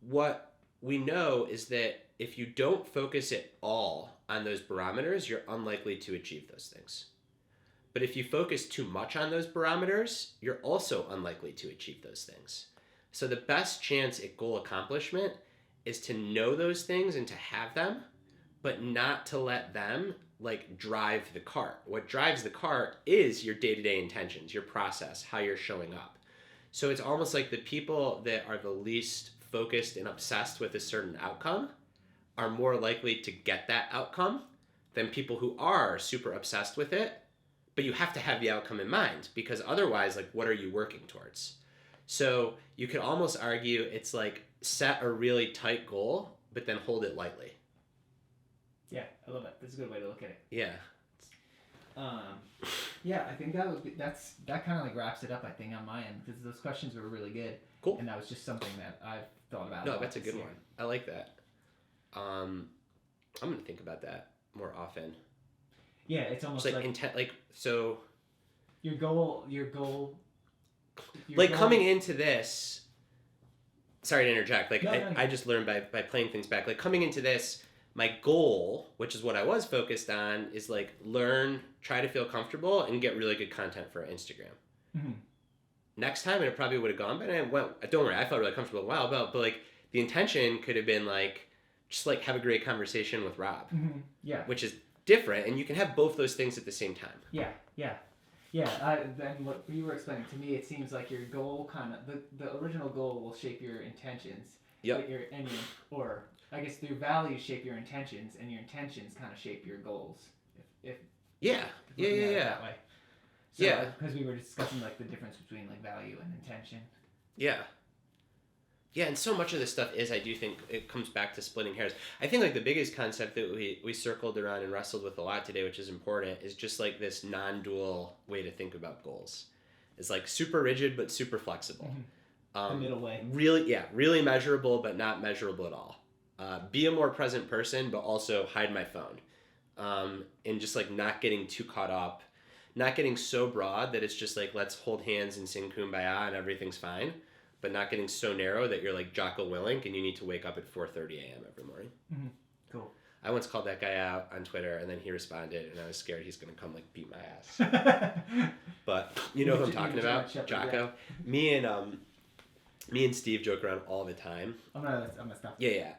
what we know is that if you don't focus at all on those barometers, you're unlikely to achieve those things. But if you focus too much on those barometers, you're also unlikely to achieve those things. So the best chance at goal accomplishment is to know those things and to have them, but not to let them like drive the cart. What drives the cart is your day-to-day intentions, your process, how you're showing up. So it's almost like the people that are the least focused and obsessed with a certain outcome are more likely to get that outcome than people who are super obsessed with it. But you have to have the outcome in mind because otherwise, like, what are you working towards? So you could almost argue it's like set a really tight goal, but then hold it lightly. Yeah, I love that. That's a good way to look at it. Yeah. Yeah, I think that kind of like wraps it up. I think on my end because those questions were really good. Cool. And that was just something that I've thought about. No, that's a good one. I like that. I'm gonna think about that more often. Yeah, it's almost like intent, like so. Your goal. Like coming into this. Sorry to interject. Like No. I just learned by playing things back. Like coming into this, my goal, which is what I was focused on, is like learn, try to feel comfortable, and get really good content for Instagram. Mm-hmm. Next time, it probably would have gone, but I went. Don't worry, I felt really comfortable a while ago. But like the intention could have been like just like have a great conversation with Rob. Mm-hmm. Yeah. Which is different, and you can have both those things at the same time. Yeah. Then what you were explaining to me, it seems like your goal the original goal will shape your intentions. Yep. Or I guess your values shape your intentions, and your intentions kind of shape your goals. If yeah. That way. So, yeah. Because we were discussing like the difference between like value and intention. Yeah. Yeah, and so much of this stuff is, I do think, it comes back to splitting hairs. I think like the biggest concept that we circled around and wrestled with a lot today, which is important, is just like this non-dual way to think about goals. It's like super rigid but super flexible. Mm-hmm. The middle way. Really measurable but not measurable at all. Be a more present person but also hide my phone. And just like not getting too caught up. Not getting so broad that it's just like let's hold hands and sing Kumbaya and everything's fine. But not getting so narrow that you're like Jocko Willink and you need to wake up at 4:30 a.m. every morning. Mm-hmm. Cool. I once called that guy out on Twitter and then he responded and I was scared he's going to come like beat my ass. But you know who I'm talking about? Jocko. Yeah. Me and Steve joke around all the time. I'm gonna stop. Yeah.